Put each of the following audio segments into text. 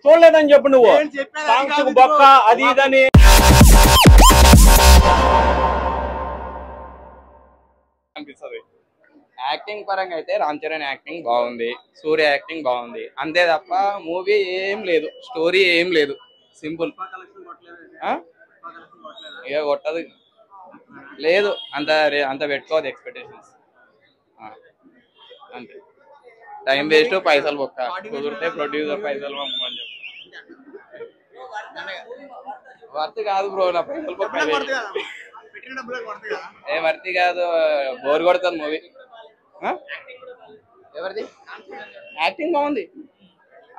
చూడలేదని చెప్పు నువ్వు సాంగ్స్ బొక్క అది ఇదని అనిపిస్తుంది. యాక్టింగ్ పరంగా అయితే రామ్ చరణ్ యాక్టింగ్ బాగుంది, సూర్య యాక్టింగ్ బాగుంది, అంతే తప్ప మూవీ ఏం లేదు, స్టోరీ ఏం లేదు, సింపుల్. ఇక కొట్టదు లేదు, అంత పెట్టుకోవద్దు ఎక్స్పెక్టేషన్స్, అంతే. టైం వేస్ట్, పైసలు బొక్క, కుదిరితే ప్రొడ్యూసర్ పైసలు పంపమని చెప్పు. వర్త్ కాదు బ్రో, నా పైసలు బొక్క ఏ వర్తి కాదు, బోర్ కొడుతుంది మూవీ. ఎవరిది యాక్టింగ్ బాగుంది,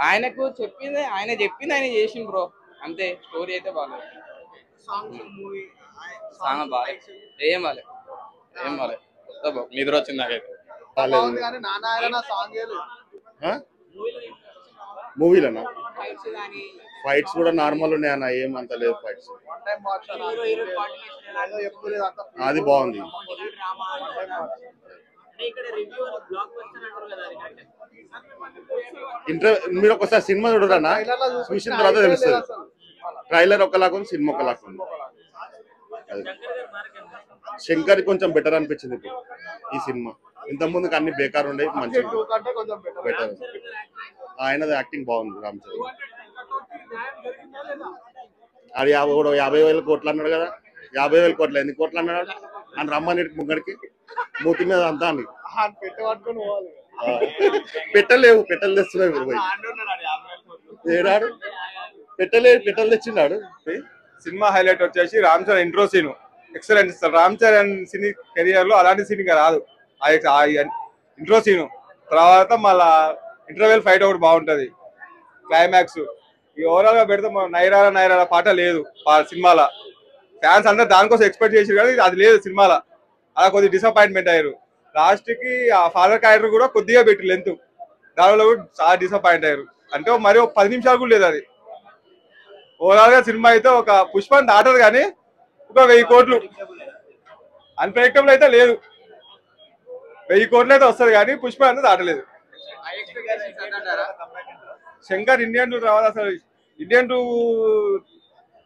ఆయనకు చెప్పింది ఆయన చేసింది బ్రో, అంతే. స్టోరీ అయితే బాగాలేదు, సాంగ్ బాగాలేదు, ఏం బాగాలేదు, నిద్ర వచ్చింది నాకైతే. మూవీలోనా ఫైట్స్ కూడా నార్మల్ ఉన్నాయన్న, ఏమంత లేదు ఫైట్స్. అది బాగుంది. మీరు ఒకసారి సినిమా చూడరన్నా, చూసిన తర్వాత తెలుస్తుంది. ట్రైలర్ ఒకలాగా ఉంది, సినిమా ఒకలాగా ఉంది. శంకర్ కొంచెం బెటర్ అనిపించింది ఇప్పుడు ఈ సినిమా. ఇంత ముందుకు అన్ని బేకార్ ఉండే, మంచిగా బెటర్. ఆయనది యాక్టింగ్ బాగుంది రామ్ చరణ్. అది 50,000 కోట్లు అన్నాడు కదా, 50,000 కోట్లు, ఎన్ని కోట్లు అన్నాడు అని రమ్మని ముగ్గడికి మూతి మీద అంతా అని పెట్టలేవు, పెట్టలు తెస్తున్నావు ఇప్పుడు పోయి ఏడాడు పెట్టలు తెచ్చిన్నాడు. సినిమా హైలైట్ వచ్చేసి Ram Charan intro scene excellent ఇస్తారు. రామ్ చరణ్ సినీ కెరియర్ లో అలాంటి సీన్ ఇంకా రాదు. ఇంట్రో సీను తర్వాత మళ్ళా ఇంటర్వెల్ ఫైట్ ఒకటి బాగుంటది. క్లైమాక్స్ ఓవరాల్ గా పెడితే నైరాల పాట లేదు సినిమాలో. ఫ్యాన్స్ అందరూ దానికోసం ఎక్స్పెక్ట్ చేసారు కానీ అది లేదు సినిమాలో. అలా కొద్దిగా డిసప్పాయింట్మెంట్ అయ్యారు. లాస్ట్ కి ఆ ఫాదర్ క్యారెక్టర్ కూడా కొద్దిగా పెట్టి లెంత్, దానిలో కూడా చాలా డిసప్పాయింట్ అయ్యారు. అంటే మరి 10 నిమిషాలు కూడా లేదు అది. ఓవరాల్ గా సినిమా అయితే ఒక పుష్పని దాటదు కానీ ఒక 1000 కోట్లు అన్ప్రెడిక్టబుల్ అయితే లేదు. 1000 కోట్లు అయితే వస్తుంది కానీ పుష్ప అయితే దాటలేదు. శంకర్ ఇండియన్ 2 రావాలి అసలు. ఇండియన్ 2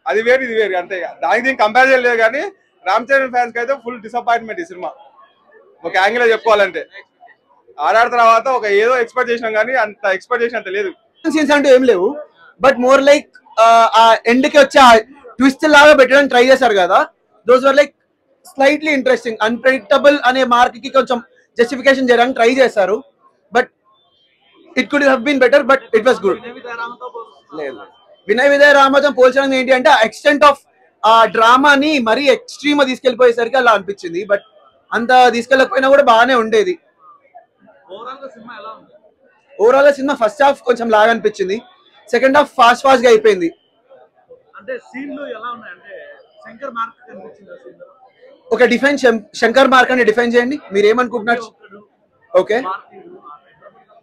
అది వేరు ఇది వేరు, అంతే. దానికి దీనికి కంపారిజన్ లేదు కానీ రామ్ చరణ్ ఫ్యాన్స్ కి అయితే ఫుల్ డిసప్పాయింట్మెంట్ ఈ సినిమా ఒక యాంగిల్ లో చెప్పుకోవాలంటే. ఆర్ఆర్ తర్వాత ఒక ఏదో ఎక్స్పెక్ట్ చేసినాం కానీ అంత ఎక్స్పెక్ట్ చేసినంత లేదు. సీన్స్ అంటూ ఏం లేవు, బట్ మోర్ లైక్ ఆ ఎండ్ కి వచ్చే ట్విస్ట్ లాగా పెట్టడానికి ట్రై చేశారు కదా, those were like slightly interesting. Unpredictable అనే మార్క్ కి కొంచెం జస్టిఫికేషన్ చేయడానికి ట్రై చేశారు, but it could have been better, but it was good. Vinay Vijay రామతో పోల్చడం ఏంటి అంటే ఎక్స్టెంట్ ఆఫ్ ఆ డ్రామాని మరీ ఎక్స్ట్రీమ్ తీసుకెళ్లిపోయేసరికి అలా అనిపించింది, బట్ అంత తీసుకెళ్ళకపోయినా కూడా బాగానే ఉండేది. ఓవరాల్ గా సినిమా ఫస్ట్ హాఫ్ కొంచెం లాగా అనిపించింది, సెకండ్ హాఫ్ ఫాస్ట్ గా అయిపోయింది. ఒక డిఫైన్ శంకర్ మార్క్ అని డిఫైన్ చేయండి, మీరు ఏమనుకుంటున్నారు? ఓకే,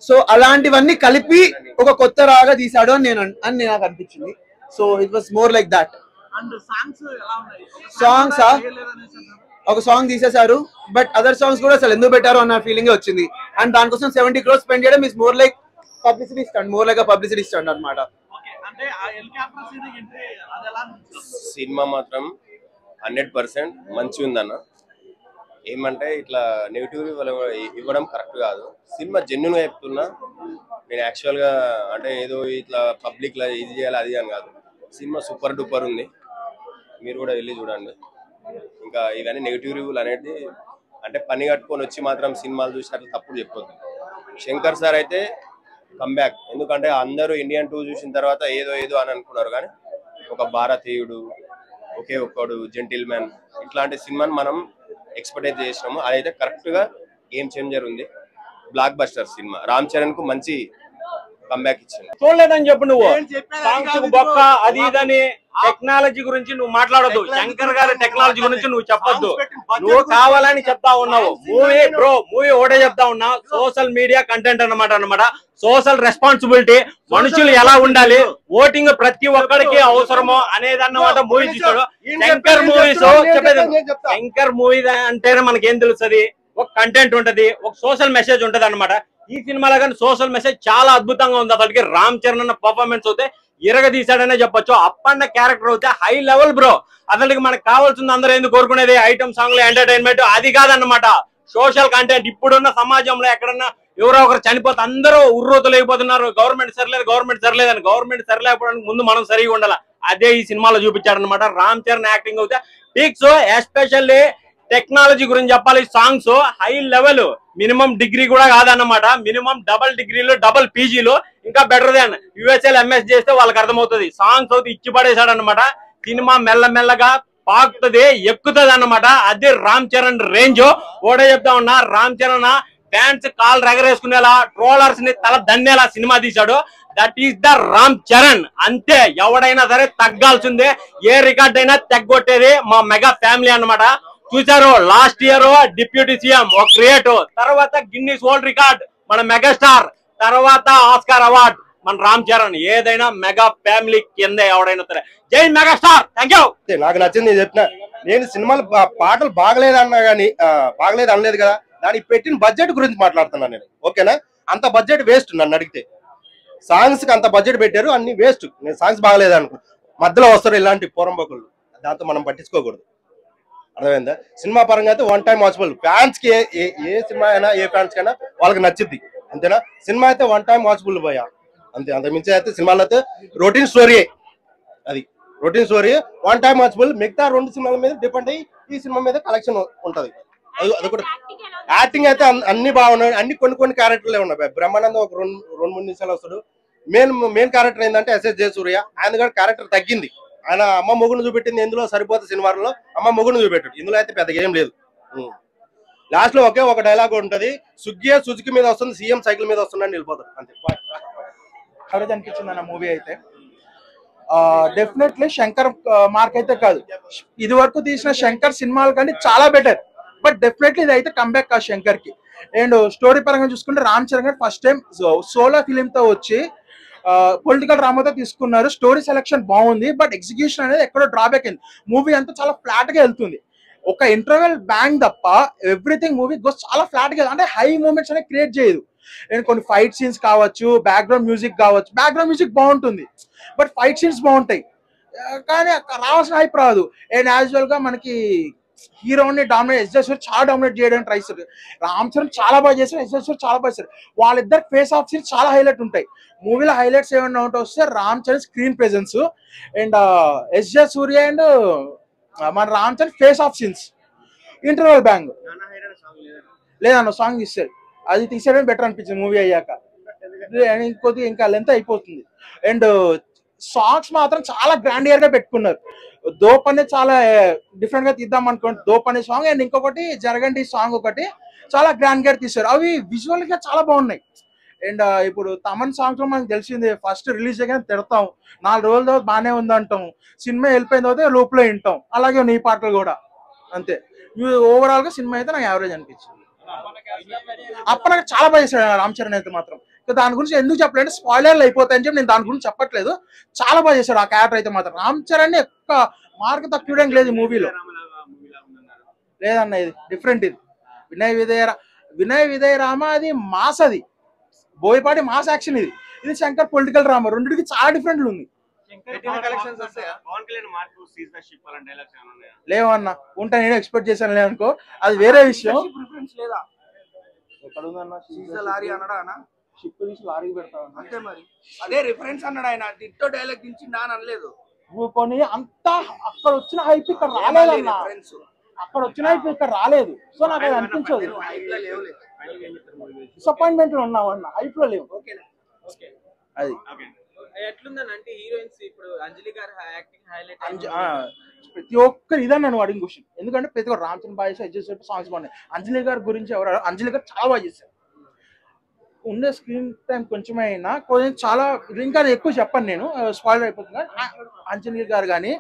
సో అలాంటివన్నీ కలిపి ఒక కొత్త రాగా తీసాడు అని నాకు అనిపించింది. So it was more like that. Songs ఒక సాంగ్ తీసేశారు, బట్ అదర్ సాంగ్స్ కూడా అసలు ఎందుకు పెట్టారు అన్న ఫీలింగ్ వచ్చింది. అండ్ దానికోసం 70 crores స్పెండ్ చేయడం is more like publicity stunt, more like publicity stunt అన్నమాట. సినిమా మాత్రం 100% మంచి ఉందన్న. ఏమంటే ఇట్లా నెగిటివ్ ఇవ్వడం కరెక్ట్ కాదు. సినిమా జెన్యున్ గా చెప్తున్నా నేను. యాక్చువల్గా అంటే ఏదో ఇట్లా పబ్లిక్ లా ఇది చేయాలి అది అని కాదు. సినిమా సూపర్ డూపర్ ఉంది, మీరు కూడా వెళ్ళి చూడండి. ఇంకా ఇవన్నీ నెగిటివ్ రివ్యూలు అనేది అంటే పని కట్టుకొని వచ్చి మాత్రం సినిమాలు చూసి అట్లా తప్పుడు చెప్పొద్దు. శంకర్ సార్ అయితే కంబ్యాక్, ఎందుకంటే అందరూ ఇండియన్ 2 చూసిన తర్వాత ఏదో అని అనుకున్నారు, కానీ ఒక భారతీయుడు, ఒకే ఒక్కడు, జెంటిల్ మ్యాన్, ఇట్లాంటి సినిమాని మనం ఎక్స్పెక్ట్ చేసినాము. అదైతే కరెక్ట్ గా గేమ్ చేంజర్ ఉంది. Block buster cinema. Ram Charan కు మంచి కంబ్యాక్ ఇచ్చింది. చూడలేదని చెప్పు నువ్వు సాంగ్స్ బొక్క అది ఇదని. టెక్నాలజీ గురించి నువ్వు మాట్లాడద్దు, శంకర్ గారి టెక్నాలజీ గురించి నువ్వు చెప్పొద్దు. నువ్వు కావాలని చెప్తా ఉన్నావు. మూవీ ఒకటే చెప్తా ఉన్నా, సోషల్ మీడియా కంటెంట్ అన్నమాట. సోషల్ రెస్పాన్సిబిలిటీ, మనుషులు ఎలా ఉండాలి, ఓటింగ్ ప్రతి ఒక్కరికి అవసరమో అనేది అన్నమాట మూవీ చూసాడు. శంకర్ మూవీస్ చెప్పేది, శంకర్ మూవీ అంటేనే మనకేం తెలుస్తుంది, ఒక కంటెంట్ ఉంటది, ఒక సోషల్ మెసేజ్ ఉంటది అన్నమాట. ఈ సినిమాలో కానీ సోషల్ మెసేజ్ చాలా అద్భుతంగా ఉంది. అసలుకి రామ్ చరణ్ అన్న పర్ఫార్మెన్స్ అయితే ఇరగదీశాడనే చెప్పొచ్చు. అప్పన్న క్యారెక్టర్ అయితే హై లెవెల్ బ్రో. అసలుకి మనకు కావాల్సింది అందరూ ఎందుకు కోరుకునేది ఐటమ్ సాంగ్ లో ఎంటర్టైన్మెంట్, అది కాదన్నమాట సోషల్ కంటెంట్. ఇప్పుడున్న సమాజంలో ఎక్కడన్నా ఎవరో ఒకరు చనిపోతే అందరూ ఉర్రూతలేకపోతున్నారు, గవర్నమెంట్ సరిలేదు అని. గవర్నమెంట్ సరిలేకపోవడానికి ముందు మనం సరిగా ఉండాలి. అదే ఈ సినిమాలో చూపించాడనమాట. రామ్ చరణ్ యాక్టింగ్ అయితే పీక్స్. ఎస్పెషల్లీ టెక్నాలజీ గురించి చెప్పాలి, songs high level, minimum degree కూడా కాదన్నమాట, మినిమం డబల్ డిగ్రీలు డబల్ పీజీలు, ఇంకా బెటర్ దాన్ యుఎస్ఎల్ ఎంఎస్ చేస్తే వాళ్ళకి అర్థమవుతుంది. సాంగ్స్ అయితే ఇచ్చి పడేశాడు అనమాట. సినిమా మెల్లమెల్లగా పాకుతుంది, ఎక్కుతుంది అన్నమాట. అది రామ్ చరణ్ రేంజ్. ఓడే చెప్తా ఉన్నా, రామ్ చరణ్ ఫ్యాన్స్ కాల్ ఎగరేసుకునేలా, ట్రోలర్స్ ని తల దన్నేలా సినిమా తీశాడు. That is the Ram Charan. అంతే, ఎవడైనా సరే తగ్గాల్సిందే. ఏ రికార్డ్ అయినా తగ్గొట్టేది మా మెగా ఫ్యామిలీ అన్నమాట. చూసారు లాస్ట్ ఇయర్ డిప్యూటీ సీఎం ఒక క్రియేట్, తర్వాత గిన్నిస్ వరల్డ్ రికార్డ్ మన మెగాస్టార్, తర్వాత ఆస్కార్ అవార్డ్ మన రామ్ చరణ్. ఏదైనా మెగా ఫ్యామిలీ కింద ఎవడైనా సరే. జై మెగాస్టార్. Thank you. నాకు నచ్చింది నేను చెప్పిన. నేను సినిమాలు పాటలు బాగలేదు అన్నా గానీ బాగలేదు అనలేదు కదా, దానికి పెట్టిన బడ్జెట్ గురించి మాట్లాడుతున్నాను నేను. ఓకేనా, అంత బడ్జెట్ వేస్ట్ నన్ను అడిగితే. సాంగ్స్ కి అంత బడ్జెట్ పెట్టారు, అన్ని వేస్ట్. నేను సాంగ్స్ బాగలేదు అనుకో, మధ్యలో వస్తారు ఇలాంటి పోరంబోకులు, దాంతో మనం పట్టించుకోకూడదు. అర్థమైందా? సినిమా పరంగా అయితే వన్ టైం వాచబుల్. ఫ్యాన్స్ కి ఏ సినిమా అయినా ఏ ఫ్యాన్స్ కైనా వాళ్ళకి నచ్చింది, అంతేనా? సినిమా అయితే వన్ టైం వాచబుల్ పోయా, అంతే. అంత మించి అయితే సినిమాలో అయితే రొటీన్ స్టోరీ, అది routine story, one time watchable. మిగతా 2 సినిమాల మీద డిపెండ్ అయ్యి ఈ సినిమా మీద కలెక్షన్ ఉంటది. అది కూడా యాక్టింగ్ అయితే అన్ని బాగున్నాయి. అన్ని కొన్ని క్యారెక్టర్లే ఉన్నాయి. బ్రహ్మానందం ఒక 2-3 నిమిషాలు వస్తాడు. మెయిన్ క్యారెక్టర్ ఏంటంటే ఎస్ఎస్ జయసూర్య. ఆయన కూడా క్యారెక్టర్ తగ్గింది. ఆయన అమ్మ మొగుడు చూపెట్టింది ఎందులో సరిపోతే సినిమాలో, అమ్మ మొగుడు చూపెట్టాడు. ఇందులో అయితే పెద్దగా ఏం లేదు. లాస్ట్ లో ఒక డైలాగ్ ఉంటది, సుజుకి మీద వస్తుంది, సీఎం సైకిల్ మీద వస్తుందని వెళ్ళిపోతాడు, అంతే. కరెక్ట్ అనిపించింది అన్న మూవీ అయితే. డెఫినెట్లీ శంకర్ మార్క్ అయితే కాదు, ఇది వరకు తీసిన శంకర్ సినిమాల కంటే చాలా బెటర్. బట్ డెఫినెట్లీ ఇది అయితే కంబ్యాక్ కాదు శంకర్ కి. అండ్ స్టోరీ పరంగా చూసుకుంటే రామ్ చరణ్ గారు ఫస్ట్ టైం సోలో ఫిలిం తో వచ్చి పొలిటికల్ డ్రామాతో తీసుకున్నారు. స్టోరీ సెలెక్షన్ బాగుంది, బట్ ఎగ్జిక్యూషన్ అనేది ఎక్కడో డ్రాబ్యాక్ అయింది. మూవీ అంతా చాలా ఫ్లాట్ గా వెళ్తుంది. ఒక ఇంటర్వెల్ బ్యాంగ్ తప్ప ఎవ్రీథింగ్ మూవీ చాలా ఫ్లాట్ గా, అంటే హై మూమెంట్స్ అనేది క్రియేట్ చేయదు. అండ్ కొన్ని ఫైట్ సీన్స్ కావచ్చు, బ్యాక్గ్రౌండ్ మ్యూజిక్ కావచ్చు, బ్యాక్గ్రౌండ్ మ్యూజిక్ బాగుంటుంది, బట్ ఫైట్ సీన్స్ బాగుంటాయి, కానీ రావాల్సిన హైప్ రాదు. అండ్ యాజువల్ గా మనకి హీరోని డామినేట్, ఎస్జేశ్వర్ చాలా డామినేట్ చేయడానికి ట్రై చేస్తారు. రామ్ చరణ్ చాలా బాగా చేస్తారు, ఎస్జేశ్వర్ చాలా బాగా చేస్తారు. వాళ్ళిద్దరు ఫేస్ ఆఫ్ సీన్స్ చాలా హైలైట్ ఉంటాయి. మూవీలో హైలైట్స్ ఏమైనా ఉంటే వస్తే Ram Charan screen presence and SJ Surya and మన Ram Charan face off scenes. Interval bang లేదన్న సాంగ్ తీస్తారు, అది తీసేయడం బెటర్ అనిపించింది మూవీ అయ్యాక. కొద్దిగా ఇంకా లెంత్ అయిపోతుంది. అండ్ సాంగ్స్ మాత్రం చాలా గ్రాండియర్ గా పెట్టుకున్నారు. దోప్ అనేది చాలా డిఫరెంట్ గా తీద్దాం అనుకోండి, దోప్ అనే సాంగ్. అండ్ ఇంకొకటి జరగండి సాంగ్ ఒకటి చాలా గ్రాండ్ గా తీశారు. అవి విజువల్ గా చాలా బాగున్నాయి. అండ్ ఇప్పుడు తమన్ సాంగ్స్ లో మనకు తెలిసింది, ఫస్ట్ రిలీజ్ అయ్యాక తిడతాం, 4 రోజుల తర్వాత బాగానే ఉంది అంటాం, సినిమా వెళ్ళిపోయిన తర్వాత లోపల వింటాం. అలాగే నీ పాటలు కూడా అంతే. ఓవరాల్ గా సినిమా అయితే నాకు యావరేజ్ అనిపించింది. అప్పుడు నాకు చాలా బాగా చేశాడు రామ్ చరణ్ అయితే మాత్రం. దాని గురించి ఎందుకు చెప్పలేంటే స్పాయిలర్లు అయిపోతాయని చెప్పి నేను దాని గురించి చెప్పట్లేదు. చాలా బాగా చేశాడు ఆ క్యారెక్టర్ అయితే మాత్రం. రామ్ చరణ్ ఒక్క మార్క్ తక్కువడానికి లేదు మూవీలో. లేదన్న, ఇది డిఫరెంట్. ఇది వినయ విధేయ రామ, అది మాస్, అది బోయపాటి మాస్ యాక్షన్. ఇది శంకర్ పొలిటికల్ డ్రామా. రెండింటికి చాలా డిఫరెంట్ ఉంది. లేవన్నా, ఉంటా, నేను ఎక్స్పెక్ట్ చేశాను లేదనుకో, అది వేరే విషయం. షిప్ తీసి లారీకి పెడతా అంతే. మరి అదే రిఫరెన్స్ అన్నాడు ఆయన, డిట్టో డైలాగ్ దించిండా అని అనలేదు. కొని అంతా అక్కడ వచ్చిన హైప్ ఇక్కడ రాలేదన్న, అక్కడ వచ్చిన హైప్ ఇక్కడ రాలేదు. సో నాకు అది అనిపించదు. డిసప్పాయింట్మెంట్ లో ఉన్నావు అన్న, హైప్ లో లేవు. అది ఎట్లుందంటే హీరోయిన్స్ ఇప్పుడు అంజలి గారి యాక్టింగ్ హైలైట్. ప్రతి ఒక్కరు ఇదన్నా నువ్వు అడిగిన క్వశ్చన్. ఎందుకంటే ప్రతి ఒక్కరు రామ్ చరణ్ బాగా చేశారు, సాంగ్స్ బాగున్నాయి. అంజలి గారి గురించి ఎవరు, అంజలి గారు చాలా బాగా చేశారు. ఉండే స్క్రీన్ టైం కొంచెం అయినా కొంచెం చాలా, ఇంకా ఎక్కువ చెప్పను నేను, స్పాయిలర్ అయిపోతుంది. అంజలి గారు కానీ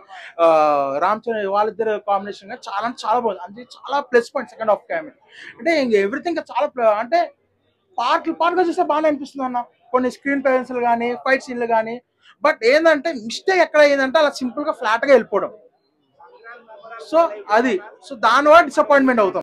రామ్ చరణ్ వాళ్ళిద్దరు కాంబినేషన్ కానీ చాలా బాగుంది. అంజలి చాలా ప్లస్ పాయింట్ సెకండ్ హాఫ్ క్యామె. అంటే ఎవ్రీథింగ్ చాలా, అంటే పార్ట్గా చూస్తే బాగానే అనిపిస్తుంది అన్న. కొన్ని స్క్రీన్ ప్రెజెన్స్లు కానీ ఫైట్ సీన్లు కానీ. బట్ ఏంటంటే మిస్టేక్ ఎక్కడ అయిందంటే అలా సింపుల్ గా ఫ్లాట్ గా వెళ్ళిపోవడం. సో అది దానివల్ల డిసప్పాయింట్మెంట్ అవుతాం.